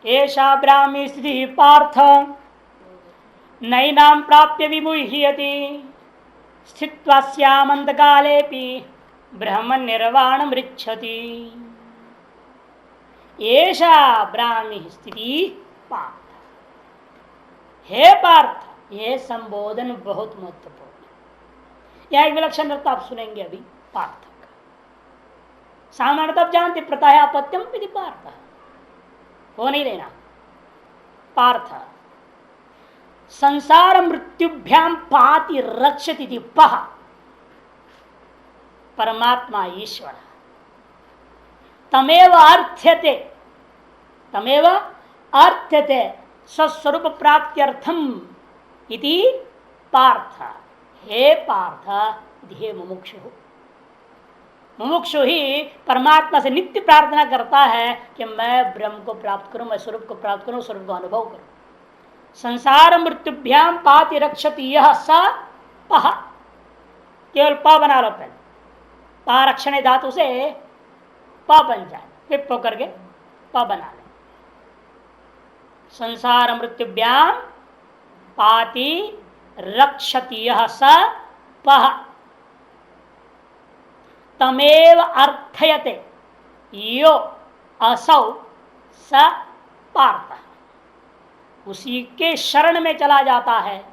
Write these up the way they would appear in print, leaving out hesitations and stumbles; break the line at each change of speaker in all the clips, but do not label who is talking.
एषा ब्राह्मी स्थिति पार्थ नैनां प्राप्य विमुह्यति स्थित्वा स्यामन्तकालेऽपि ब्रह्म निर्वाण मृच्छति। एषा ब्राह्मी स्थिति पार्थ। हे पार्थ, यह संबोधन बहुत महत्वपूर्ण है। यह एक विलक्षण अर्थ आप सुनेंगे अभी पार्थ का। सामान्य तब जानते प्रता है अपत्यम विधि पार्थ हो नहीं लेना। पार्थ संसार मृत्युभ्याम पाति रक्षति पह। परमात्मा ईश्वर तमेव अर्थ्यते, तमेव अर्थ्यते स्वस्वरूप प्राप्त्यर्थम इति पार्थ। हे पार्थ, हे मुमुक्षु। मुमुक्षु ही परमात्मा से नित्य प्रार्थना करता है कि मैं ब्रह्म को प्राप्त करूं, मैं स्वरूप को प्राप्त करूं, स्वरूप को अनुभव करूं। संसार मृत्युभ्याम पाति रक्षति यह स पह। केवल प बना लो पहले, पारक्षण धातु से प बन जाए, फिर प करके प बना ले। संसार मृत्युभ्याम पाति रक्षति यह स पह तमेव अर्थयते यो असौ स पार्थ। उसी के शरण में चला जाता है,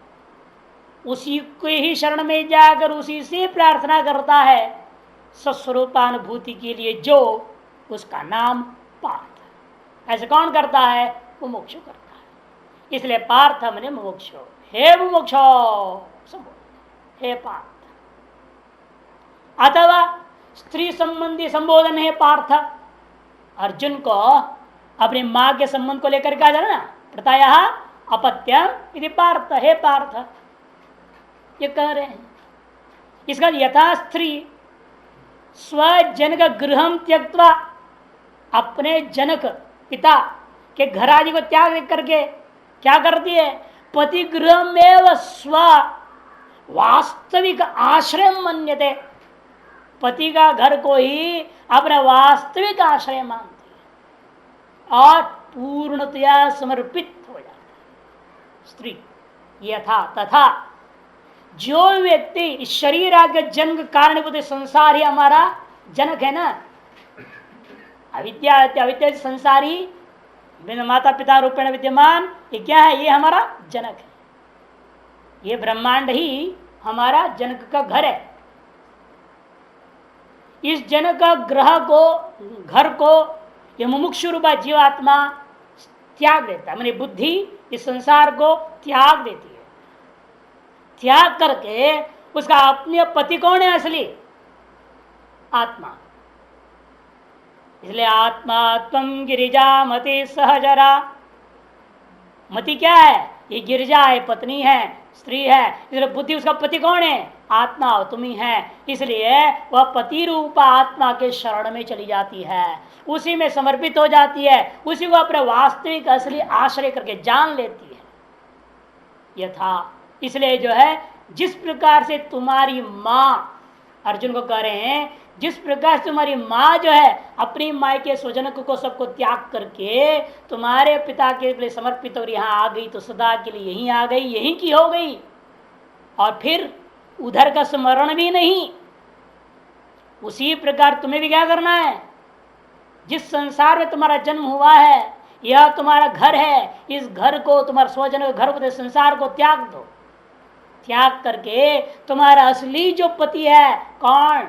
उसी के ही शरण में जाकर उसी से प्रार्थना करता है स्वस्वरूपानुभूति के लिए, जो उसका नाम पार्थ। ऐसे कौन करता है? मुमुक्षु करता है। इसलिए पार्थ मने मुमुक्षु। हे मुमुक्षु, हे पार्थ। अथवा स्त्री संबंधी संबोधन है पार्थ। अर्जुन को अपनी मां के संबंध को लेकर कहा जाना ना, प्रताया अपत्यम इति पार्थ। हे पार्थ, ये कह रहे हैं। इसका यथा स्त्री स्वजनक गृहम त्यक्त्वा, अपने जनक पिता के घर आदि को त्याग करके क्या करती है? पति गृह में स्व वास्तविक आश्रय मन्यते। पति का घर को ही अपना वास्तविक आश्रय मानती है और पूर्णतया समर्पित हो जाता है स्त्री। यथा तथा जो व्यक्ति इस शरीर आदि का जन्म कारणभूत संसार ही हमारा जनक है ना। अविद्या अविद्या संसारी बिना माता पिता रूपेण विद्यमान, ये क्या है? ये हमारा जनक है। ये ब्रह्मांड ही हमारा जनक का घर है। इस जनक का ग्रह को, घर को ये मुमुक्षु रूपा जीवात्मा त्याग देता है। माने बुद्धि इस संसार को त्याग देती है। त्याग करके उसका अपने पति कौन है? असली आत्मा। इसलिए आत्मा त्वं गिरिजा मति सहजरा। मति क्या है? ये गिरिजा है, पत्नी है, स्त्री है। इसलिए बुद्धि उसका पति कौन है? आत्मा, तुम ही है। इसलिए वह पति रूपा आत्मा के शरण में चली जाती है, उसी में समर्पित हो जाती है, उसी को अपने वास्तविक असली आश्रय करके जान लेती है। यथा, इसलिए जो है जिस प्रकार से तुम्हारी माँ, अर्जुन को कह रहे हैं, जिस प्रकार से तुम्हारी माँ जो है अपनी माँ के स्वजनक को सबको त्याग करके तुम्हारे पिता के लिए समर्पित और यहाँ आ गई, तो सदा के लिए यहीं आ गई, यहीं की हो गई, और फिर उधर का स्मरण भी नहीं। उसी प्रकार तुम्हें भी क्या करना है? जिस संसार में तुम्हारा जन्म हुआ है, यह तुम्हारा घर है, इस घर को, तुम्हारा स्वजन घर को, संसार को त्याग दो। त्याग करके तुम्हारा असली जो पति है कौन?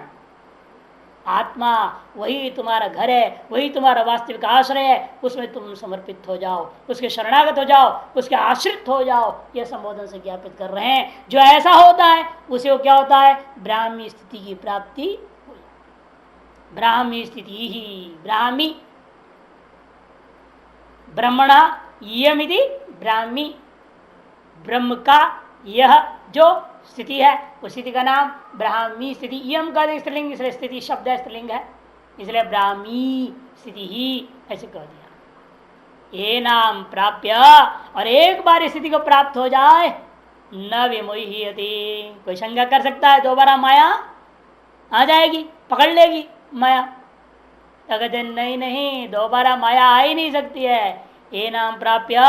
आत्मा। वही तुम्हारा घर है, वही तुम्हारा वास्तविक आश्रय है। उसमें तुम समर्पित हो जाओ, उसके शरणागत हो जाओ, उसके आश्रित हो जाओ। यह संबोधन से ज्ञापित कर रहे हैं। जो ऐसा होता है उसे वो क्या होता है? ब्राह्मी स्थिति की प्राप्ति हो जाती। ब्राह्मी स्थिति ही ब्राह्मी, ब्रह्मणा यमिति ब्राह्मी। ब्रह्म का यह जो स्थिति है, उस स्थिति का नाम ब्राह्मी स्थिति। यम का स्त्रीलिंग, इसलिए स्थिति शब्द है, स्त्रीलिंग है, इसलिए ब्राह्मी स्थिति ही ऐसे कह दिया। ये नाम प्राप्य, और एक बार स्थिति को प्राप्त हो जाए, न विमुह्यति। कोई शंका कर सकता है दोबारा माया आ जाएगी, पकड़ लेगी माया? तो कहते नहीं नहीं, दोबारा माया आ ही नहीं सकती है। ये नाम प्राप्य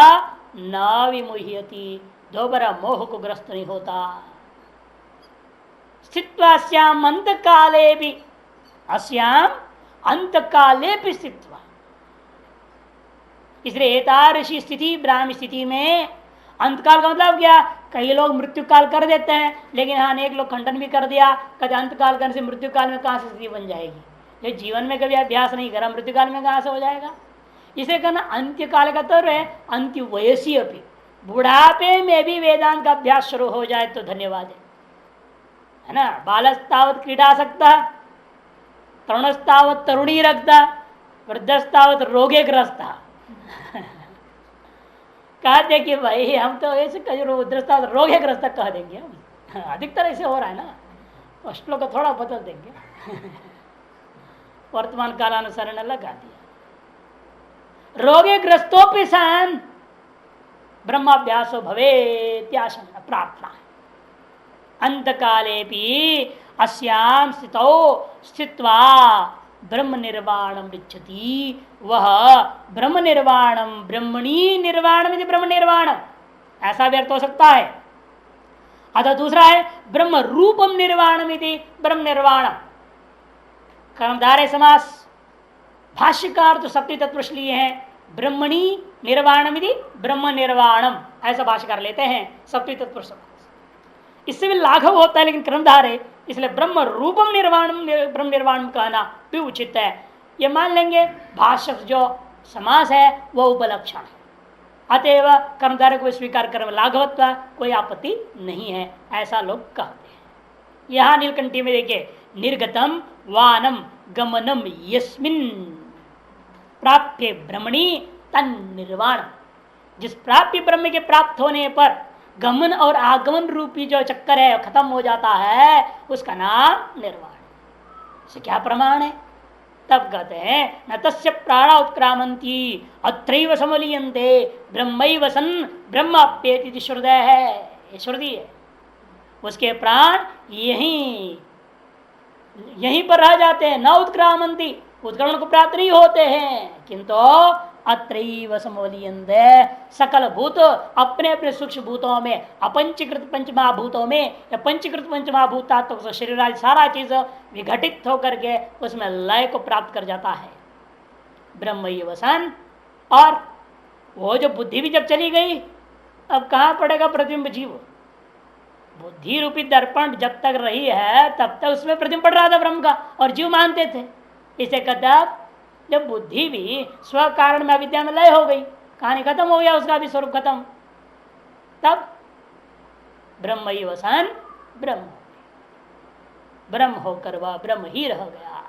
न विमुह्यति, दोबारा मोह को ग्रस्त नहीं होता। स्थित्वास्याम अंत काले भी, अस्याम अंत काले भी स्थित्वा, इसलिए एतादृशी स्थिति ब्राह्मी स्थिति में, अंतकाल का मतलब क्या, कई लोग मृत्यु काल कर देते हैं, लेकिन हाँ अनेक लोग खंडन भी कर दिया, कहते अंतकाल करने से मृत्यु काल में कहां से स्थिति बन जाएगी, ये जीवन में कभी अभ्यास नहीं करा, मृत्यु काल में कहां से हो जाएगा। इसे कहना अंत्य काल का तो है अंत्य वयसी अभी, बुढ़ापे में भी वेदांत का अभ्यास शुरू हो जाए तो धन्यवाद है ना। बालस्तावत क्रीडा सकता, तरुणस्तावत तरुणी रखता, वृद्धस्तावत रोगे ग्रस्ता। कहते कि भाई हम तो ऐसे रोगे ग्रस्त कह देंगे हम, अधिकतर ऐसे हो रहा है ना, श्लोक को थोड़ा बदल देंगे। वर्तमान कालानुसार ने लगा दिया, रोगे ग्रस्तोपि सन ब्रह्माभ्यासो भवेत्याशंका प्रार्थना। अंत काले भी अस्याम स्थितौ स्थित्वा ब्रह्म निर्वाणम इच्छति, वह ब्रह्म निर्वाणम ब्रह्मणी निर्वाणम यदि ब्रह्म निर्वाणम, ऐसा भी अर्थ हो सकता है। अतः दूसरा है ब्रह्म रूपम निर्वाणम यदि ब्रह्म निर्वाणम, कर्मधारय समास, भाष्यकार तो सप्तमी तत्पुरुष लिए हैं, ब्रह्मणी निर्वाणम यदि ब्रह्म निर्वाणम, ऐसा भाष्यकार लेते हैं सप्तमी तत्पुरुष। इससे भी लाघव होता है लेकिन क्रमधारय, इसलिए ब्रह्म रूपम निर्वाणम ब्रह्म निर्वाणम कहना भी उचित है। ये मान लेंगे भाष्य जो समास है वह उपलक्षण है, अतएव कर्मधारय को स्वीकार करने में लाघवत्व कोई आपत्ति नहीं है, ऐसा लोग कहते हैं। यहां नीलकंठी में देखिए, निर्गतम वानम गमनम यस्मिन प्राप्य ब्रह्मणी तन निर्वाण, जिस प्राप्य ब्रह्म के प्राप्त होने पर गमन और आगमन रूपी जो चक्कर है खत्म हो जाता है, उसका नाम निर्वाण। से क्या प्रमाण है, तब कहते हैं न तस्य प्राणा उत्क्रामंती अत्रैव समलीयन्ते ब्रह्मैव सन् ब्रह्माप्येति श्रुतय है, ये श्रुति है। उसके प्राण यहीं पर रह जाते हैं, न उत्क्रामंती, उत्क्रमण को प्राप्त नहीं होते हैं, किंतु अत्रैव समलीयन्ते, सकल भूत अपने अपने सूक्ष्म भूतों में, अपंचीकृत पंचमहाभूतों में या पंचीकृत पंचमहाभूतात्मक तो शरीर आदि सारा चीज विघटित होकर के उसमें लय को प्राप्त कर जाता है ब्रह्मैव सन्। और वो जो बुद्धि भी जब चली गई, अब कहाँ पड़ेगा प्रतिबिंब जीव, बुद्धि रूपी दर्पण जब तक रही है तब तक उसमें प्रतिबिंब पड़ रहा था ब्रह्म का, और जीव मानते थे। इसे कहता जब बुद्धि भी स्व कारण में अविद्या में लय हो गई, कहानी खत्म हो गया, उसका भी स्वरूप खत्म, तब ब्रह्मैव सन् ब्रह्म, ब्रह्म होकर वह ब्रह्म ही रह गया।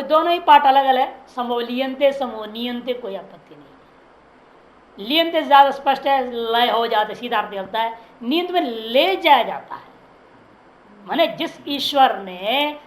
दोनों ही पाठ अलग अलग है, समवलीयन्ते समवनीयन्ते कोई आपत्ति नहीं। लियन्ते ज्यादा स्पष्ट है, लय हो जाते सीधा अर्थ निकलता है, नींद में ले जाया जाता है। माने जिस ईश्वर ने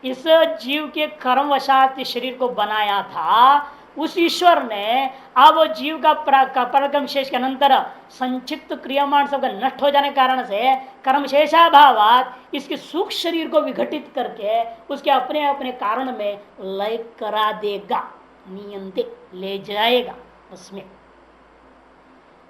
इस जीव के कर्मवशात शरीर को बनाया था, उस ईश्वर ने अब जीव का पराक्रम शेष के अनंतर संक्षिप्त क्रियामान सबका नष्ट हो जाने के कारण से कर्मशेषाभावात इसके सूक्ष्म शरीर को विघटित करके उसके अपने अपने कारण में लय करा देगा, नियंत्रित ले जाएगा उसमें।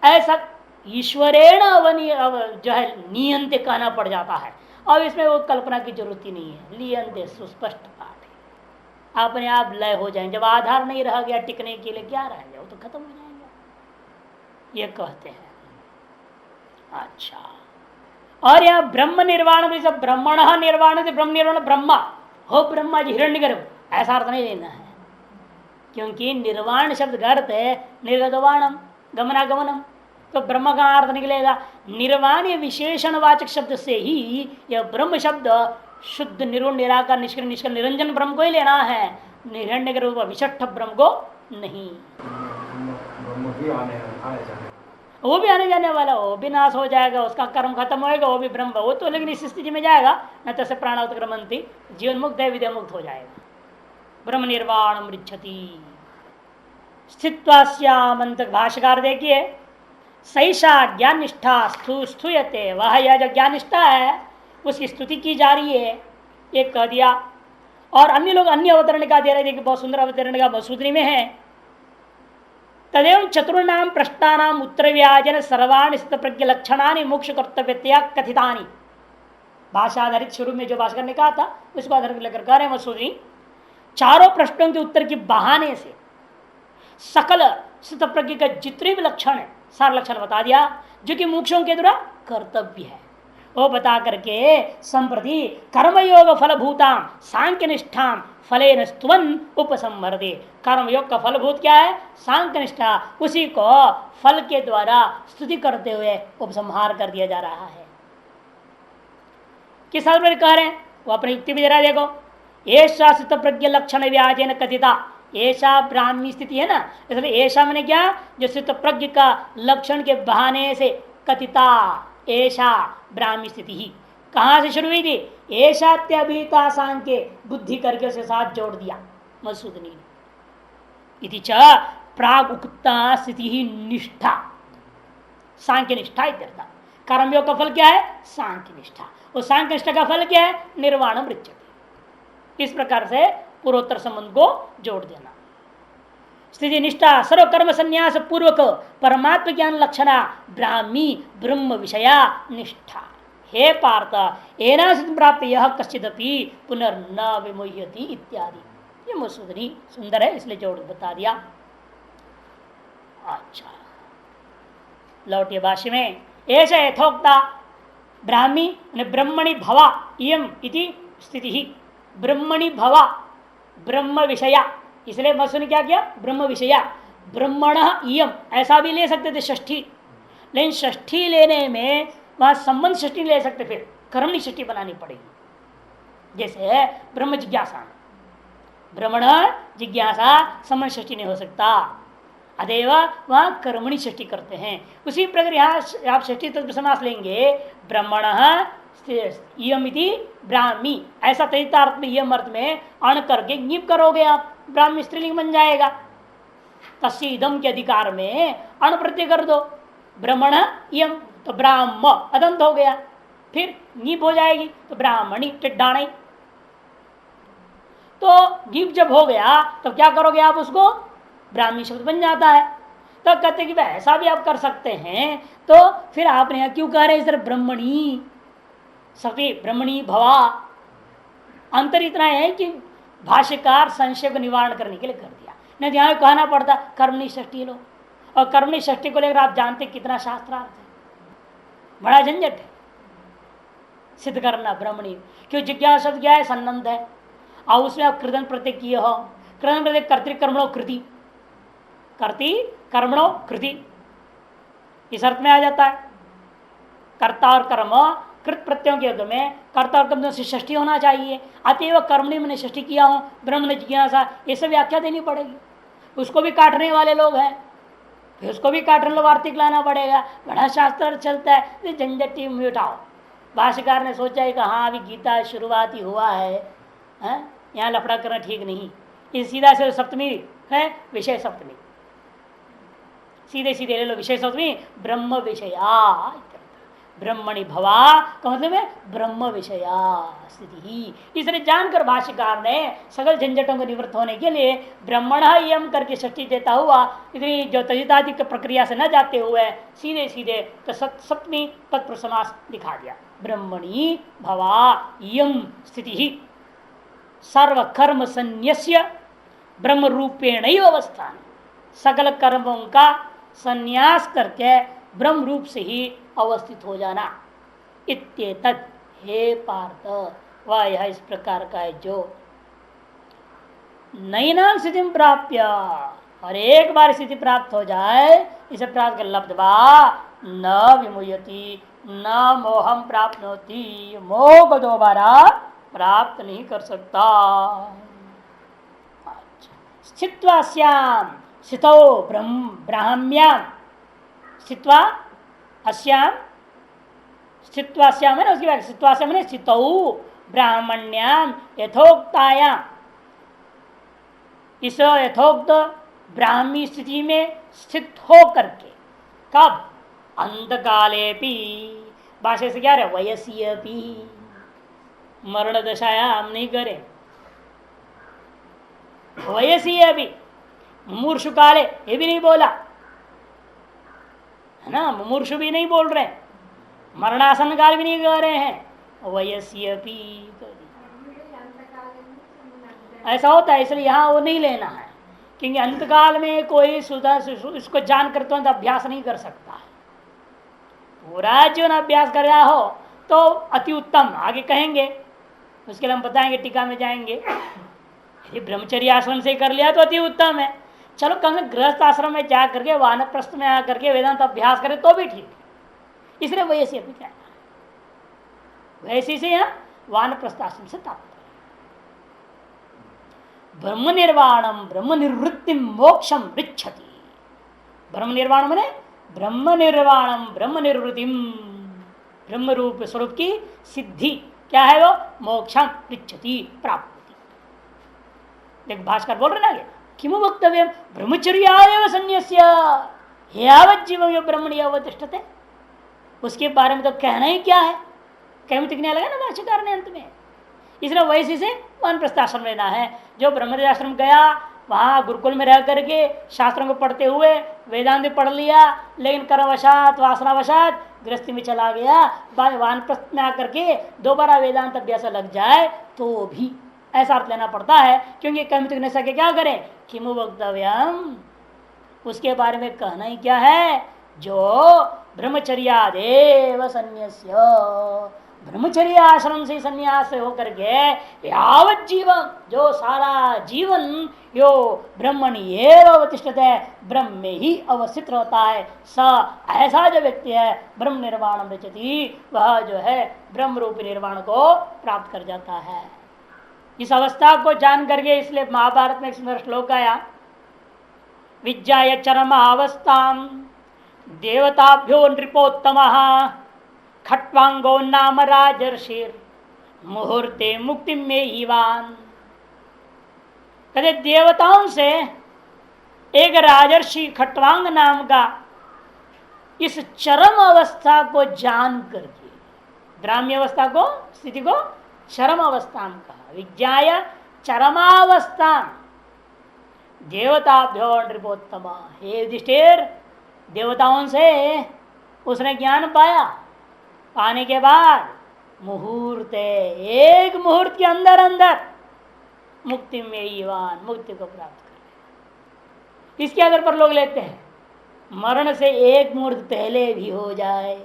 ऐसा ईश्वरेण जो है नियंत्रित कहना पड़ जाता है। अब इसमें वो कल्पना की जरूरत ही नहीं है, लियंते सुस्पष्ट पाठ है, अपने आप लय हो जाएंगे। जब आधार नहीं रह गया टिकने के लिए, क्या रह गया, वो तो खत्म हो जाएंगे, ये कहते हैं। अच्छा, और यहाँ ब्रह्म निर्वाण में सब ब्रह्मण निर्वाण से ब्रह्म निर्वाण ब्रह्मा हो, ब्रह्मा जी हिरण्यगर्भ, ऐसा अर्थ नहीं लेना है, क्योंकि निर्वाण शब्द का अर्थ है निर्गतवाणम गमनागमनम, तो ब्रह्म का अर्थ निकलेगा निर्वाण विशेषणवाचक शब्द से ही यह ब्रह्म शब्द शुद्ध निरुण निराकार निष्क्रिय निष्कल निरंजन ब्रह्म को ही लेना है, हिरण्यगर्भ विशिष्ट ब्रह्म को नहीं। वो भी आने जाने वाला, वो भी नाश हो जाएगा, उसका कर्म खत्म होएगा, वो भी ब्रह्म, वो तो लेकिन इस स्थिति में जाएगा न तस्य प्राणाउत्क्रमन्ति, जीवन मुक्त है विद्या मुक्त हो जाएगा। ब्रह्म निर्वाण मृच्छति स्थित्वास्याम, भाष्यकार देखिए, सैषा ज्ञान निष्ठा स्तूयते, वह यह जो ज्ञान निष्ठा है उसकी स्तुति की जा रही है, ये कह दिया। और अन्य लोग अन्य अवतरण का दे रहे देखिए, बहुत सुंदर अवतरण का मसूदरी में है। तदेव चतुर्णाम प्रश्नानाम उत्तर व्याजन सर्वाणि स्थित प्रज्ञ लक्षणानि मोक्ष कर्तव्यतया कथितानि। भाषा आधारित शुरू में जो भाषा ने कहा था उसको आधारित लेकर कह रहे मसूदरी, चारों प्रश्नों के उत्तर के बहाने से सकल स्थित प्रज्ञ का जितने भी लक्षण है सार लक्षण बता दिया, जो कि मोक्षों के द्वारा कर्तव्य है वो बता करके संप्रति कर्मयोग फलभूताम सांख्य निष्ठाम फले स्तुवन उपसंहरते। कर्मयोग का फलभूत क्या है? सांख्य निष्ठा, उसी को फल के द्वारा स्तुति करते हुए उपसंहार कर दिया जा रहा है। किस हाल में कह रहे हैं वो अपनी युक्ति भी दे रहा है। देखो, ऐसा स्थित प्रज्ञ लक्षण व्याजेन कथिता, ऐसा ब्राह्मी स्थिति है ना, इसलिए ऐसा मैंने क्या, जो स्थित प्रज्ञ का लक्षण के बहाने से कथिता, ऐसा ब्राह्मी स्थिति ही कहां से शुरू हुई थी? ऐसा त्यभिता सांख्य, बुद्धि करके उसके साथ जोड़ दिया मसूदनी ने। इति च प्राग उक्ता स्थिति ही निष्ठा, सांख्य निष्ठा इत्यर्थ। कर्मयोग का फल क्या है? सांख्य निष्ठा। वो सांख्य निष्ठा का फल क्या है? निर्वाण मृत्यते। इस प्रकार से पूर्वोत्तर संबंध को जोड़ देना। स्थिति निष्ठा सर्व कर्म संन्यास पूर्वक परमात्म ज्ञान लक्षणा ब्राह्मी ब्रह्म विषया निष्ठा। हे पार्थ, एना प्राप्त यह कश्चिदपि पुनर्न विमुह्यति इत्यादि। ये मसूदनी सुंदर है इसलिए जोड़ बता दिया। अच्छा, लौटिए भाष्य में, ऐसा यथोक्ता ब्राह्मी ब्रह्मणि भवा इयम इति स्थिति ही। ब्रह्मणि भवा, ब्रह्म विषया, इसलिए मसू ने क्या किया? ब्रह्म विषया ब्रह्मण इयम, ऐसा भी ले सकते थे षष्ठी, लेकिन षष्ठी लेने में वहां संबंध षष्ठी ले सकते, फिर कर्मणी षष्ठी बनानी पड़ेगी। जैसे ब्रह्म जिज्ञासा, ब्रह्मण जिज्ञासा संबंध षष्ठी नहीं हो सकता, अदेव वहां कर्मणी षष्ठी करते हैं। उसी प्रकार यहाँ आप षष्ठी तत्व समास लेंगे, ब्रह्मण इयमिति ब्राह्मी, ऐसा तैतार्थ में यम अर्थ में अण करके ङीप करोगे आप, ब्राह्मी स्त्रीलिंग बन जाएगा। तस्य इदम के अधिकार में अण प्रत्यय कर दो, ब्रह्मण इयम तो ब्राह्म अदंत हो गया, फिर ङीप हो जाएगी तो ब्राह्मणी टिड्डाणी। तो ङीप जब हो गया तो क्या करोगे आप? उसको ब्राह्मी शब्द बन जाता है। तो कहते कि भाई ऐसा भी आप कर सकते हैं, तो फिर आपने यहां क्यों कह रहे हैं इधर ब्रह्मणी सभी ब्रह्मणी भवा? अंतर इतना है कि भाष्यकार संशय को निवारण करने के लिए कर दिया, नहीं तो यहां कहना पड़ता कर्मणी षष्ठी लो, और कर्मणी षष्ठी को लेकर आप जानते कितना शास्त्रार्थ है, बड़ा झंझट है सिद्ध करना ब्रह्मणी। क्यों? जिज्ञासा शब्द क्या है? संबंध है, और उसमें आप कृदन प्रत्यय किए हो, कृदन प्रत्यय कर्तृकर्मणो कृति, कर्ति कर्मणो कृति, इस अर्थ में आ जाता है। कर्ता और कर्म कृत प्रत्ययों के युद्ध में कर्ता और कर्म से षष्ठी होना चाहिए, अतएव कर्मणि मैंने षष्ठी किया हूं, ब्रह्म ने जिज्ञासा, ये सब व्याख्या देनी पड़ेगी। उसको भी काटने वाले लोग हैं, फिर उसको भी काटने लोग आर्थिक लाना पड़ेगा, बड़ा शास्त्र चलता है, झंझटी मिटाओ। भाष्यकार ने सोचा है कि हाँ अभी गीता शुरुआत ही हुआ है, यहाँ लफड़ा करना ठीक नहीं, इस सीधा से सप्तमी है, विषय सप्तमी, सीधे सीधे ले लो विषय सप्तमी, ब्रह्म विषया, ब्रह्मणि भवा का मतलब है ब्रह्म विषया स्थिति ही। इसलिए जानकर भाष्यकार ने सकल झंझटों को निवृत्त होने के लिए ब्रह्मण यम करके षष्ठी देता हुआ, इतनी जो तजितादि प्रक्रिया से न जाते हुए सीधे सीधे तो सप्तमी तत्पुरुष समास दिखा दिया। ब्रह्मणि भवा यम स्थिति ही सर्व कर्म संन्यस्य ब्रह्म रूपेण अवस्थान, सकल कर्मों का संन्यास करके ब्रह्म रूप से ही अवस्थित हो जाना। इत्येतत् हे पार्थ, वह यह इस प्रकार का है जो नैनाम स्थिति प्राप्य, और एक बार स्थिति प्राप्त हो जाए, इसे प्राप्त कर लब्धवा न विमुह्यति न मोहम प्राप्त होती, मोह को दोबारा प्राप्त नहीं कर सकता। स्थित्वा स्याम स्थितौ ब्राह्म्याम, स्थित्वा अस्याम, स्थित्वा स्याम है ना, उसकी बात स्थित्वा स्याम है स्थितौ ब्राह्मण्याम यथोक्तायाम, इस यथोक्त ब्राह्मी स्थिति में स्थित हो करके, कब? अंतकाले भी, भाषा से क्या रहे? वयसी भी, मरण दशाया हम नहीं करें, वयसी है अभी, मुमूर्षु काले ये भी नहीं बोला है ना, मुमूर्षु भी नहीं बोल रहे, मरणासन काल भी नहीं कह रहे हैं, वयसी अपी। ऐसा होता है, इसलिए यहाँ वो नहीं लेना है, क्योंकि अंतकाल में कोई इसको जान कर तुरंत अभ्यास नहीं कर सकता है। पूरा जीवन अभ्यास कर रहा हो तो अति उत्तम, आगे कहेंगे, उसके लिए हम बताएंगे, टीका में जाएंगे। यदि ब्रह्मचर्य आश्रम से कर लिया तो अति उत्तम है। चलो कम गृहस्थ आश्रम में जा करके वानप्रस्थ में आकर के वेदांत अभ्यास करें तो भी ठीक, इसलिए वैसे अभी क्या वैसे से यहाँ वानप्रस्थ आश्रम से तात्पर्य ब्रह्म निर्वाणम ब्रह्म निवृत्ति मोक्षम पृच्छति। ब्रह्म निर्वाण मैंने ब्रह्म निर्वाणम ब्रह्म निवृत्ति, ब्रह्म रूप स्वरूप की सिद्धि क्या है वो, मोक्षम पृच्छति, प्राप्ति। देख भास्कर बोल रहे ना, किमु वक्तव्यम ब्रह्मचर्यादेव संन्यस्य यावत् जीवं ब्रह्मणि अवतिष्ठते, उसके बारे में तो कहना ही क्या है, कहने टिकने लगा ना भाष्यकार ने अंत में। इसलिए वैसे से वानप्रस्थ आश्रम लेना है। जो ब्रह्मचर्य आश्रम गया वहाँ गुरुकुल में रह करके शास्त्रों को पढ़ते हुए वेदांत भी पढ़ लिया, लेकिन कर्मवशात वासनावशात गृहस्थी में चला गया, वानप्रस्थ में आकर के दोबारा वेदांत अभ्यास लग जाए तो भी ऐसा अर्थ लेना पड़ता है, क्योंकि कर्म तक नहीं सके क्या करें, किमु वक्तव्यम, उसके बारे में कहना ही क्या है, जो ब्रह्मचर्यादेव संन्यस्य, ब्रह्मचर्य आश्रम से संन्यास होकर के यावत् जीवन, जो सारा जीवन यो ब्रह्मणि एव अवतिष्ठते, ब्रह्म में ही अवस्थित रहता है, स ऐसा जो व्यक्ति है ब्रह्म निर्वाणम रचति, वह जो है ब्रह्म रूपी निर्वाण को प्राप्त कर जाता है। इस अवस्था को जान करके, इसलिए महाभारत में एक सुंदर श्लोक आया, विज्ञाय चरमावस्थां देवताभ्यो नृपोत्तमः खट्वांगो नाम राजर्षिर मुहूर्ते मुक्ति में ईवान। कहते देवताओं से एक राजर्षि खट्वांग नाम का इस चरम अवस्था को जान करके, ग्राम्य अवस्था को, स्थिति को चरम अवस्था कहा, विज्ञाय चरमावस्था देवताभ्यो नृपोत्तम, हे युधिष्ठिर देवताओं से उसने ज्ञान पाया, पाने के बाद मुहूर्त, एक मुहूर्त के अंदर अंदर मुक्ति में ईवान, मुक्ति को प्राप्त कर। इसके आधार पर लोग लेते हैं मरण से एक मुहूर्त पहले भी हो जाए,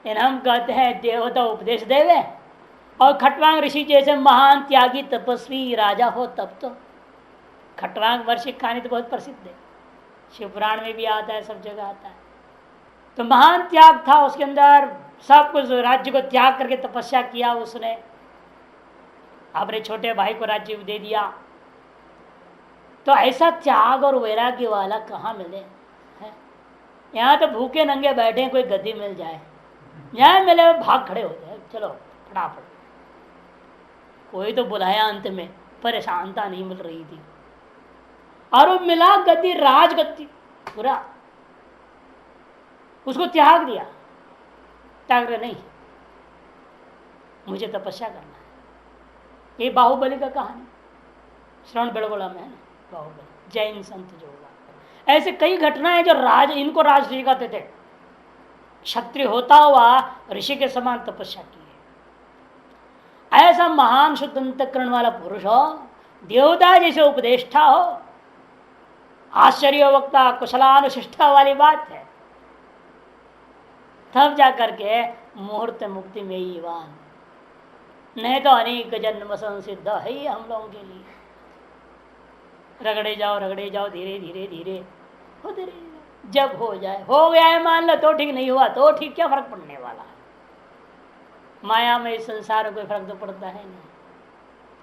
हम कहते हैं देवता उपदेश देवे, और खट्वांग ऋषि जैसे महान त्यागी तपस्वी राजा हो तब तो। खट्वांग वर्षिक कहानी तो बहुत प्रसिद्ध है, शिवपुराण में भी आता है, सब जगह आता है। तो महान त्याग था उसके अंदर, सब कुछ राज्य को त्याग करके तपस्या किया उसने, अपने छोटे भाई को राज्य दे दिया। तो ऐसा त्याग और वैराग्य वाला कहाँ मिले है? यहाँ तो भूखे नंगे बैठे, कोई गद्दी मिल जाए, यहाँ मिले भाग खड़े हो जाए, चलो फटाफट। कोई तो बुलाया अंत में, परेशानता नहीं मिल रही थी, और वो मिला गद्दी, राजगद्दी पूरा, उसको त्याग दिया। त्याग नहीं, मुझे तपस्या करना है। ये बाहुबली का कहानी श्रवण बेलगोला में है ना, बाहुबली जैन संत जो हुआ। ऐसे कई घटनाएं जो इनको राजऋषि कहते थे, क्षत्रिय होता हुआ ऋषि के समान तपस्या की है। ऐसा महान शुद्ध अंतःकरण वाला पुरुष हो, देवता जैसे उपदेष्टा हो, आश्चर्य वक्ता कुशलानुशिष्टा वाली बात है, तब जाकर के मुहूर्त मुक्ति में ही वान, नहीं तो अनेक जन्म संसिद्ध है ही हम लोगों के लिए। रगड़े जाओ धीरे धीरे धीरे होते रहिए, जब हो जाए हो गया है मान लो तो ठीक, नहीं हुआ तो ठीक, क्या फर्क पड़ने वाला है, माया में इस संसार में कोई फर्क तो पड़ता है नहीं।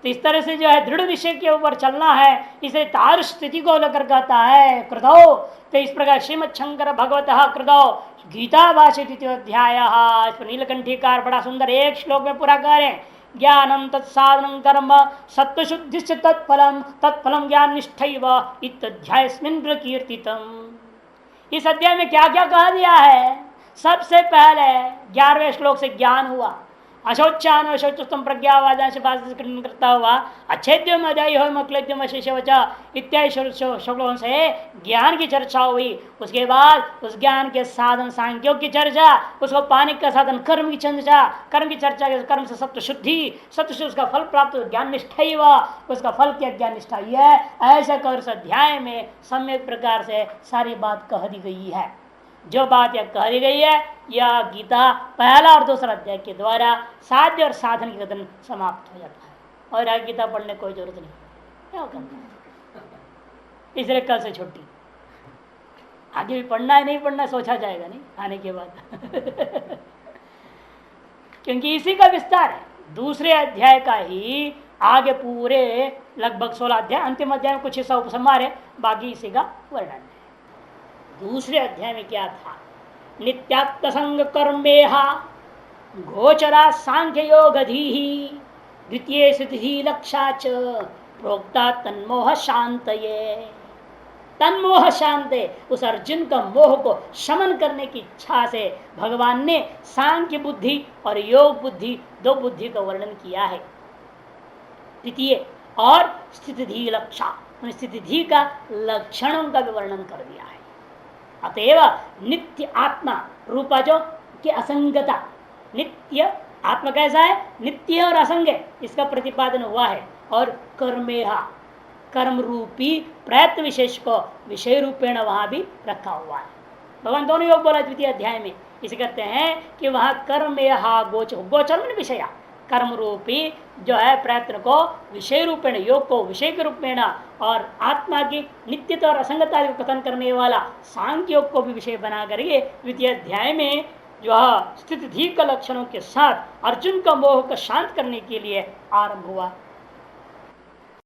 तो इस तरह से जो है दृढ़ निश्चय के ऊपर चलना है, इसलिए तार स्थिति को लेकर कहता है कृतौ। तो इस प्रकार श्रीमद शंकर भगवतः कृतौ गीता भाषित अध्याय, नीलकंठीकार बड़ा सुंदर एक श्लोक में पूरा करें, ज्ञानम तत्साधनं कर्म सत्वशुद्धिश्च तत्फलम तत्फलम ज्ञान निष्ठैव इत्यास्मिन् प्रकीर्तितम्। इस अध्याय में क्या क्या कहा दिया है? सबसे पहले 11वें श्लोक से ज्ञान हुआ, अशोचान अशोचस्तम प्रज्ञावादा से खंडन करता हुआ अच्छेद्यम अध्याय हो मक्लेद्यम अशेष वचा इत्यादि शब्दों से ज्ञान की चर्चा हुई। उसके बाद उस ज्ञान के साधन सांख्यों की चर्चा, उसको पाने का साधन कर्म की चर्चा, कर्म की चर्चा के कर्म से सत्य शुद्धि, सत्य से उसका फल प्राप्त ज्ञान निष्ठा ही हुआ, उसका फल क्या ज्ञान निष्ठा ही है। ऐसा कर उस अध्याय में सम्यक प्रकार से सारी बात कह दी गई है। जो बात यह कह दी गई है यह गीता पहला और दूसरा अध्याय के द्वारा साध्य और साधन की कथन समाप्त हो जाता है और आगे गीता पढ़ने कोई जरूरत नहीं, क्या करना है। इसलिए कल से छुट्टी, आगे भी पढ़ना है नहीं पढ़ना सोचा जाएगा नहीं आने के बाद क्योंकि इसी का विस्तार है। दूसरे अध्याय का ही आगे पूरे लगभग 16 अध्याय, अंतिम अध्याय में कुछ हिस्सा उपसंहार है, बाकी इसी का वर्णन है। दूसरे अध्याय में क्या था? नित्यात्मसंग कर्मेहा गोचरा सांख्य योगधि द्वितीय स्थिति लक्षा च प्रोक्ता तन्मोह शांतये। तन्मोह शांते, उस अर्जुन का मोह को शमन करने की इच्छा से भगवान ने सांख्य बुद्धि और योग बुद्धि, दो बुद्धि का वर्णन किया है। द्वितीय और स्थिति लक्षा, स्थिति का लक्षणों का भी वर्णन कर दिया है। अतएव नित्य आत्मा रूपा जो कि असंगता, नित्य आत्मा कैसा है? नित्य और असंग, इसका प्रतिपादन हुआ है। और कर्मेहा, कर्म रूपी प्रयत्न विशेष को विषय रूपेण वहां भी रखा हुआ है। भगवान दोनों योग बोला द्वितीय अध्याय में, इसे कहते हैं कि वहां कर्मेहा गोचर, गोचर में विषया, कर्म रूपी जो है प्रयत्न को विषय रूपेण, योग को विषय के रूप में और आत्मा की नित्यता और असंगता को कथन करने वाला सांख्य योग को भी विषय बना करके द्वितीय अध्याय में जो स्थिति का लक्षणों के साथ अर्जुन का मोह को शांत करने के लिए आरंभ हुआ।